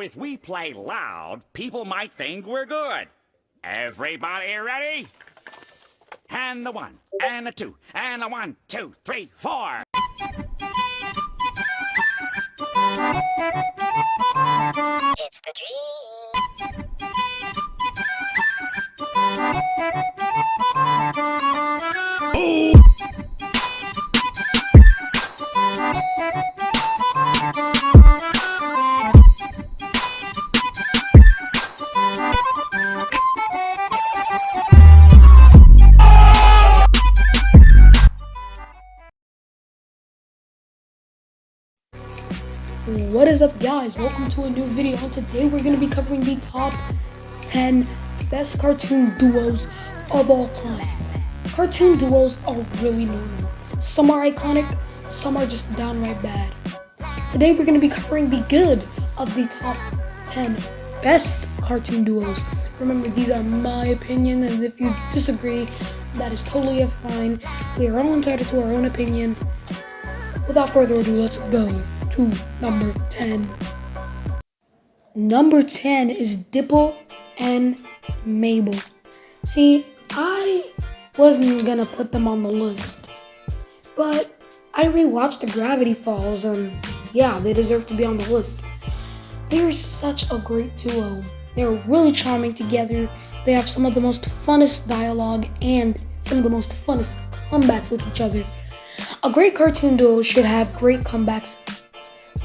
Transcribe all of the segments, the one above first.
If we play loud, people might think we're good. Everybody ready? And a one, and a two, and a 1, 2, 3, 4. It's the dream. What is up, guys? Welcome to a new video, and today we're going to be covering the top 10 best cartoon duos of all time. Cartoon duos are really normal. Some are iconic, some are just downright bad. Today we're going to be covering the good of the top 10 best cartoon duos. Remember, these are my opinion, and if you disagree, that is totally fine. We are all entitled to our own opinion. Without further ado, let's go to number 10. Number 10 is Dipple and Mabel. See, I wasn't gonna put them on the list, but I rewatched the Gravity Falls, and yeah, they deserve to be on the list. They're such a great duo. They're really charming together. They have some of the most funnest dialogue and some of the most funnest comebacks with each other. A great cartoon duo should have great comebacks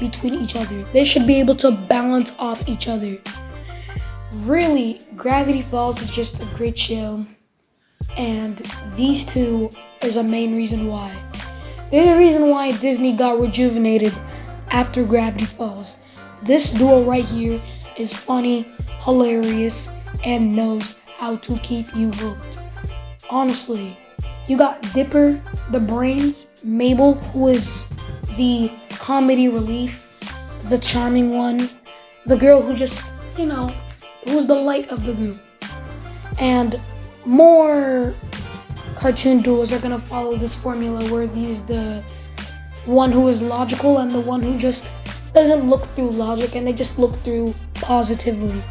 between each other. They should be able to balance off each other. Really, Gravity Falls is just a great show, and these two is a main reason why. They're the reason why Disney got rejuvenated after Gravity Falls. This duo right here is funny, hilarious, and knows how to keep you hooked. Honestly, you got Dipper, the brains, Mabel, who is the comedy relief, the charming one, the girl who just, who's the light of the group. And more cartoon duos are gonna follow this formula where the one who is logical and the one who just doesn't look through logic and they just look through positively.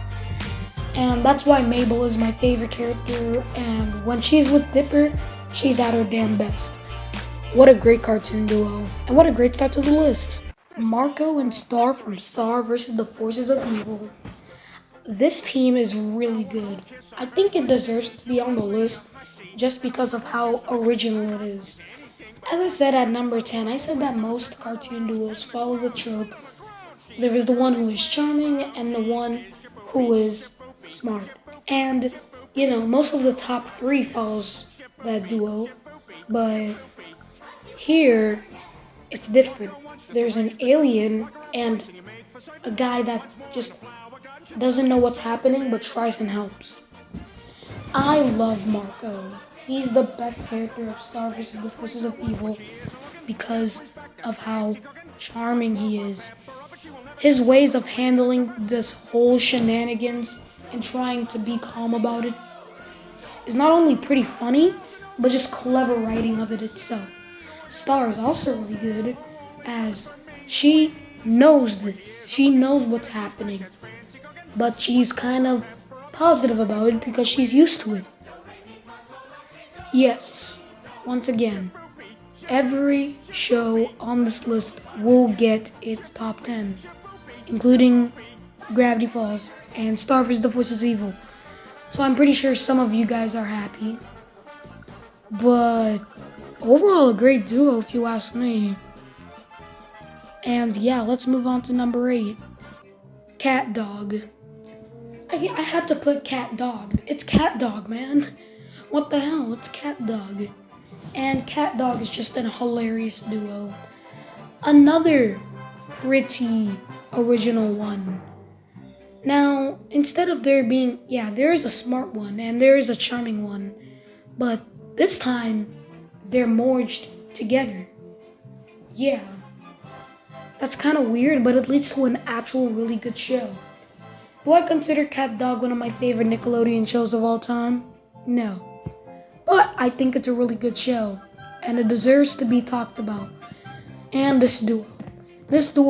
And that's why Mabel is my favorite character, and when she's with Dipper, she's at her damn best. What a great cartoon duo, and what a great start to the list. Marco and Star from Star vs. the Forces of Evil. This team is really good. I think it deserves to be on the list just because of how original it is. As I said at number 10, I said that most cartoon duos follow the trope. There is the one who is charming and the one who is smart. And, most of the top 3 follows that duo, but here, it's different. There's an alien and a guy that just doesn't know what's happening but tries and helps. I love Marco. He's the best character of Star vs. the Forces of Evil because of how charming he is. His ways of handling this whole shenanigans and trying to be calm about it is not only pretty funny, but just clever writing of it itself. Star is also really good, as she knows this. She knows what's happening, but she's kind of positive about it because she's used to it. Yes, once again, every show on this list will get its top 10, including Gravity Falls and Star vs. the Forces of Evil. So I'm pretty sure some of you guys are happy, but overall, a great duo if you ask me. And yeah, let's move on to number 8. Cat Dog. I had to put Cat Dog. It's Cat Dog, man. What the hell? It's Cat Dog. And Cat Dog is just a hilarious duo. Another pretty original one. Now, instead of there being, there is a smart one and there is a charming one, but this time, they're merged together. Yeah, that's kind of weird, but it leads to an actual really good show. Do I consider Cat Dog one of my favorite Nickelodeon shows of all time? No. But I think it's a really good show, and it deserves to be talked about. And this duo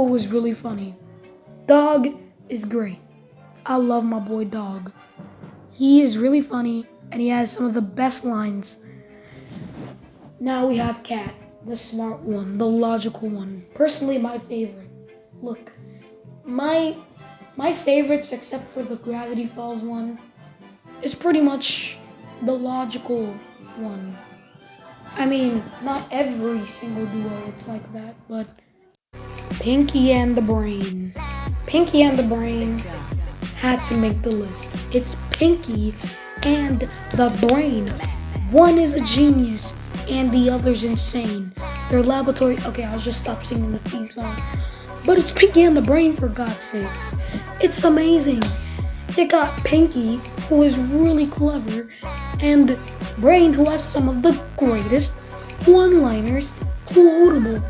was really funny. Dog is great. I love my boy Dog. He is really funny and he has some of the best lines. Now we have Cat, the smart one, the logical one. Personally, my favorite. Look, my favorites, except for the Gravity Falls one, is pretty much the logical one. I mean, not every single duo it's like that, but Pinky and the Brain. Pinky and the Brain had to make the list. It's Pinky and the Brain. One is a genius and the other's insane. Their laboratory... Okay, I'll just stop singing the theme song. But it's Pinky and the Brain, for God's sakes. It's amazing. They got Pinky, who is really clever, and Brain, who has some of the greatest one-liners quotable.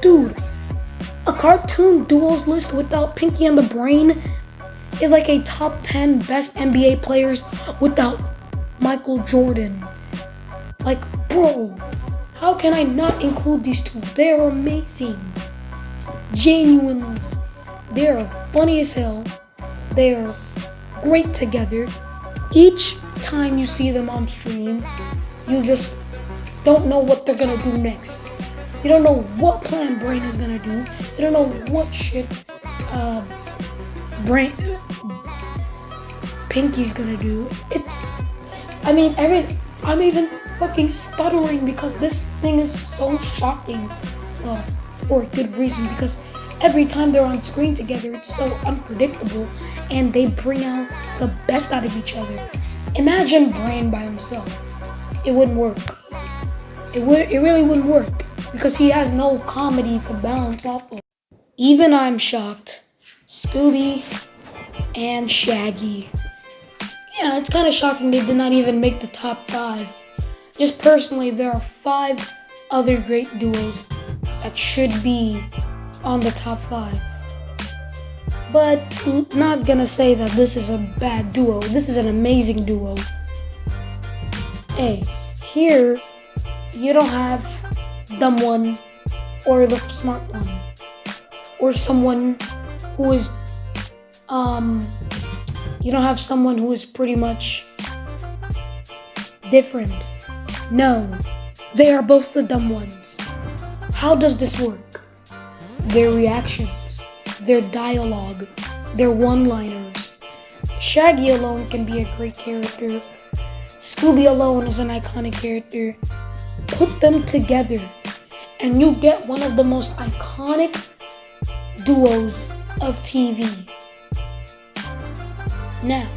Dude, a cartoon duos list without Pinky and the Brain is like a top 10 best NBA players without Michael Jordan. Like, bro, how can I not include these two? They're amazing. Genuinely. They're funny as hell. They're great together. Each time you see them on stream, you just don't know what they're gonna do next. You don't know what plan Brain is gonna do. You don't know what shit Pinky's gonna do. I'm even fucking stuttering because this thing is so shocking. Well, for a good reason, because every time they're on screen together, it's so unpredictable, and they bring out the best out of each other. Imagine Brain by himself. It wouldn't work. It really wouldn't work, because he has no comedy to balance off of. Even I'm shocked. Scooby and Shaggy. Yeah, it's kind of shocking they did not even make the top 5. Just personally, there are 5 other great duos that should be on the top 5. But not gonna say that this is a bad duo. This is an amazing duo. Hey, here you don't have dumb one or the smart one or someone who is you don't have someone who is pretty much different. No, they are both the dumb ones. How does this work? Their reactions, their dialogue, their one-liners. Shaggy alone can be a great character. Scooby alone is an iconic character. Put them together and you get one of the most iconic duos of TV. Now,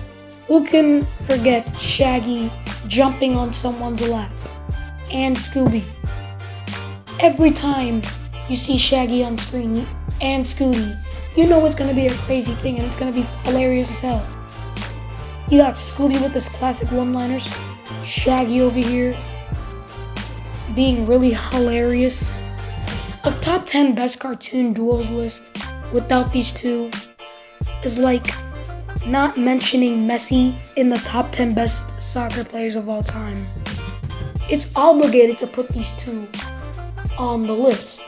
who can forget Shaggy jumping on someone's lap? And Scooby. Every time you see Shaggy on screen and Scooby, you know it's gonna be a crazy thing and it's gonna be hilarious as hell. You got Scooby with his classic one-liners, Shaggy over here being really hilarious. A top 10 best cartoon duos list without these two is like not mentioning Messi in the top 10 best soccer players of all time. It's obligated to put these two on the list.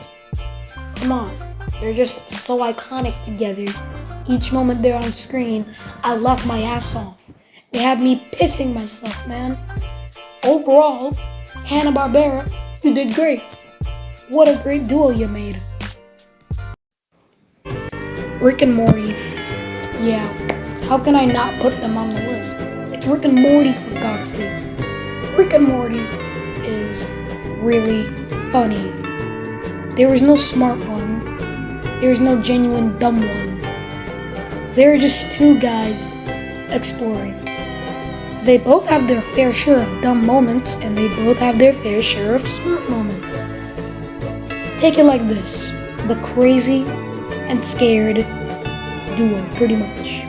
Come on, they're just so iconic together. Each moment they're on screen, I laugh my ass off. They have me pissing myself, man. Overall, Hanna-Barbera, you did great. What a great duo you made. Rick and Morty. Yeah, how can I not put them on the list? It's Rick and Morty, for God's sakes. Rick and Morty is really funny. There is no smart one. There is no genuine dumb one. They're just two guys exploring. They both have their fair share of dumb moments, and they both have their fair share of smart moments. Take it like this: the crazy and scared duo, pretty much.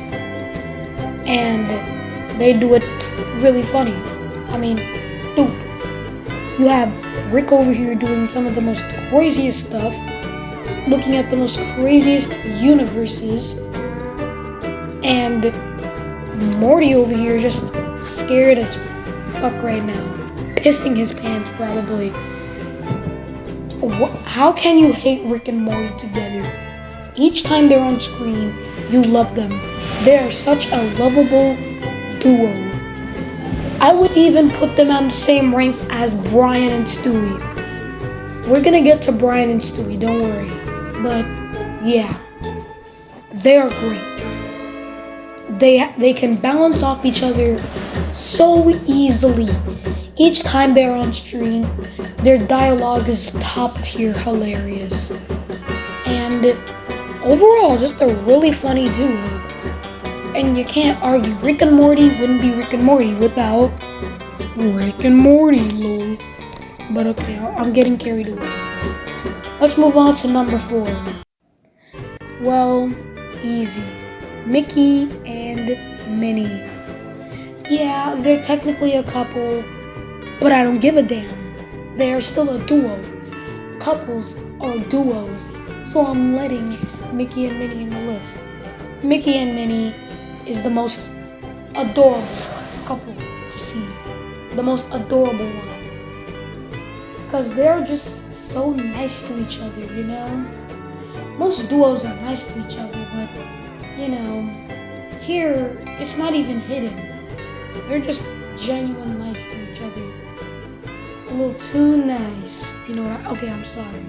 And they do it really funny. I mean, dude, you have Rick over here doing some of the most craziest stuff, looking at the most craziest universes, and Morty over here just scared as fuck right now, pissing his pants probably. How can you hate Rick and Morty together? Each time they're on screen, you love them. They are such a lovable duo. I would even put them on the same ranks as Brian and Stewie. We're gonna get to Brian and Stewie, don't worry. But yeah, they are great. They can balance off each other so easily. Each time they're on screen, their dialogue is top tier hilarious. And overall, just a really funny duo. And you can't argue. Rick and Morty wouldn't be Rick and Morty without Rick and Morty, lol. But okay, I'm getting carried away. Let's move on to number 4. Well, easy. Mickey and Minnie. Yeah, they're technically a couple, but I don't give a damn. They're still a duo. Couples are duos, so I'm letting Mickey and Minnie in the list. Mickey and Minnie is the most adorable couple to see. The most adorable one. Because they're just so nice to each other, you know? Most duos are nice to each other, but, you know, here, it's not even hidden. They're just genuine nice to each other. A little too nice. You know what okay, I'm sorry.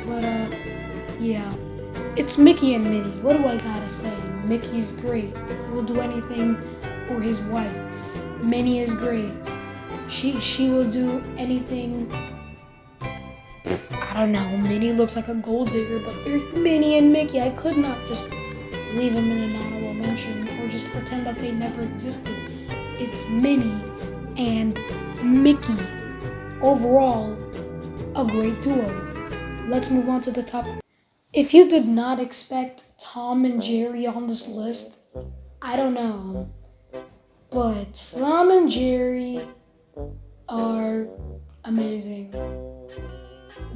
But, yeah. It's Mickey and Minnie. What do I gotta say? Mickey's great. He'll do anything for his wife. Minnie is great. She will do anything. I don't know. Minnie looks like a gold digger, but there's Minnie and Mickey. I could not just leave them in an honorable mention or just pretend that they never existed. It's Minnie and Mickey. Overall, a great duo. Let's move on to the top. If you did not expect Tom and Jerry on this list, I don't know. But Tom and Jerry are amazing.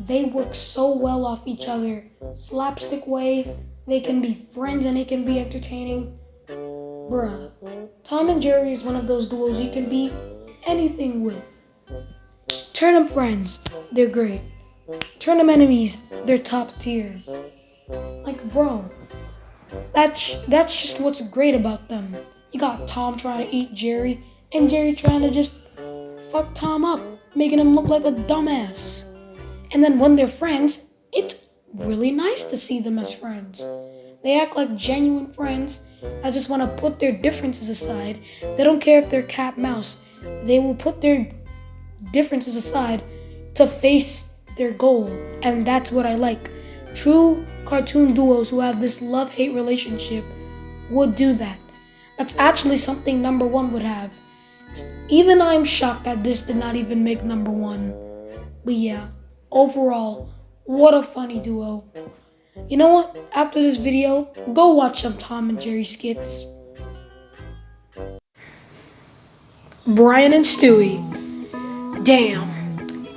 They work so well off each other. Slapstick way, they can be friends and it can be entertaining. Bruh, Tom and Jerry is one of those duos you can be anything with. Turn them friends, they're great. Turn them enemies, they're top tier. Like, bro, that's just what's great about them. You got Tom trying to eat Jerry, and Jerry trying to just fuck Tom up, making him look like a dumbass. And then when they're friends, it's really nice to see them as friends. They act like genuine friends that just want to put their differences aside. They don't care if they're cat mouse. They will put their differences aside to face their goal. And that's what I like. True cartoon duos who have this love-hate relationship would do that. That's actually something number 1 would have. Even I'm shocked that this did not even make number 1. But yeah, overall, what a funny duo. You know what? After this video, go watch some Tom and Jerry skits. Brian and Stewie. Damn.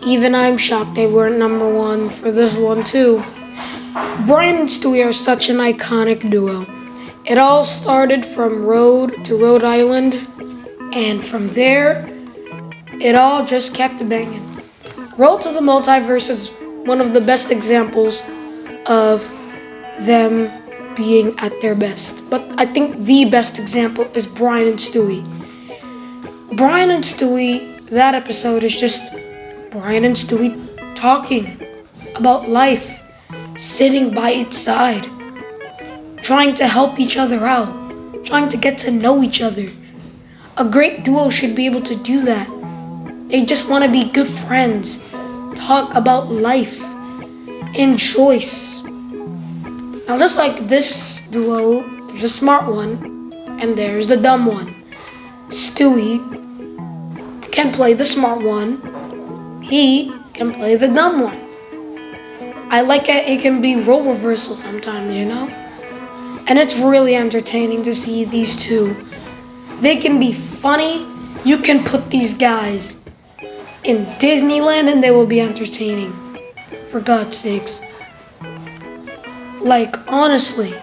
Even I'm shocked they weren't number 1 for this one too. Brian and Stewie are such an iconic duo. It all started from Road to Rhode Island, and from there, it all just kept banging. Road to the Multiverse is one of the best examples of them being at their best. But I think the best example is Brian and Stewie. Brian and Stewie, that episode is just Brian and Stewie talking about life, sitting by its side, trying to help each other out, trying to get to know each other. A great duo should be able to do that. They just want to be good friends, talk about life, and choice. Now just like this duo, there's a smart one, and there's the dumb one. Stewie can play the smart one, he can play the dumb one. I like it can be role reversal sometimes, you know? And it's really entertaining to see these two. They can be funny. You can put these guys in Disneyland and they will be entertaining. For God's sakes. Like, honestly,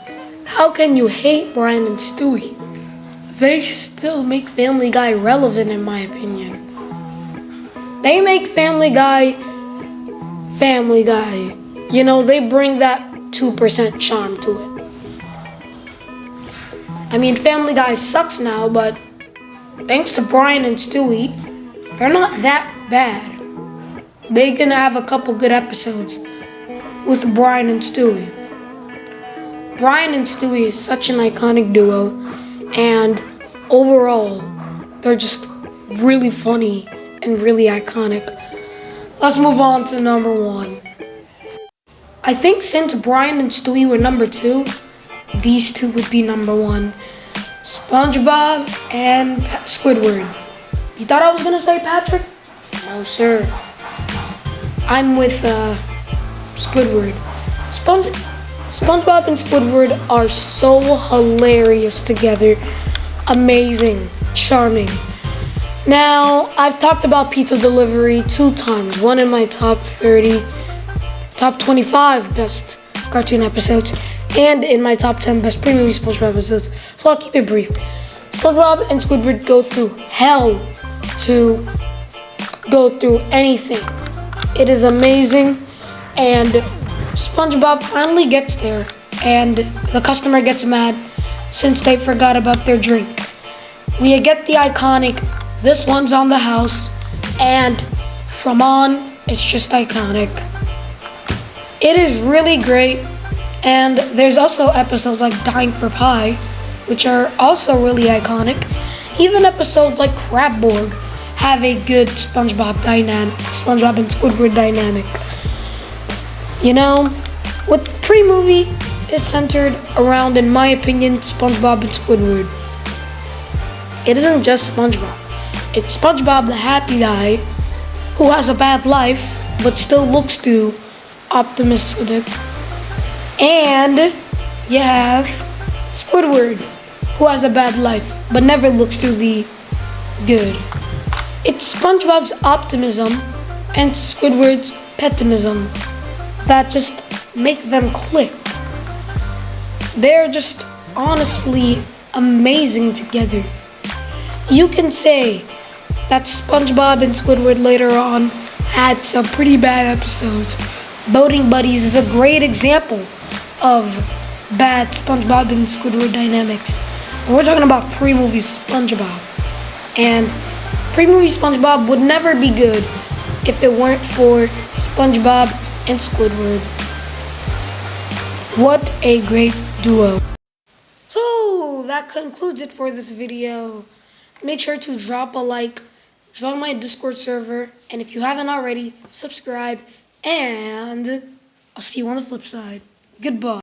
how can you hate Brian and Stewie? They still make Family Guy relevant, in my opinion. They make Family Guy, You know, they bring that 2% charm to it. I mean, Family Guy sucks now, but thanks to Brian and Stewie, they're not that bad. They're gonna have a couple good episodes with Brian and Stewie. Brian and Stewie is such an iconic duo, and overall, they're just really funny and really iconic. Let's move on to number 1. I think since Brian and Stewie were number 2, these two would be number 1. SpongeBob and Squidward. You thought I was gonna say Patrick? No, sir. I'm with Squidward. SpongeBob and Squidward are so hilarious together. Amazing, charming. Now, I've talked about Pizza Delivery 2 times. One in my top 25 best cartoon episodes, and in my top 10 best pre-movie SpongeBob episodes. So I'll keep it brief. SpongeBob and Squidward go through hell to go through anything. It is amazing, and SpongeBob finally gets there, and the customer gets mad since they forgot about their drink. We get the iconic, "This one's on the house," and from on, it's just iconic. It is really great, and there's also episodes like Dying for Pie, which are also really iconic. Even episodes like Crabborg have a good SpongeBob and Squidward dynamic. You know, what the pre-movie is centered around, in my opinion, SpongeBob and Squidward. It isn't just SpongeBob. It's SpongeBob the happy guy who has a bad life but still looks to optimistic. And you have Squidward, who has a bad life but never looks to the good. It's SpongeBob's optimism and Squidward's pessimism that just make them click. They're just honestly amazing together. You can say that SpongeBob and Squidward later on had some pretty bad episodes. Boating Buddies is a great example of bad SpongeBob and Squidward dynamics. We're talking about pre-movie SpongeBob. And pre-movie SpongeBob would never be good if it weren't for SpongeBob and Squidward. What a great duo. So, that concludes it for this video. Make sure to drop a like, join my Discord server, and if you haven't already, subscribe, and I'll see you on the flip side. Goodbye.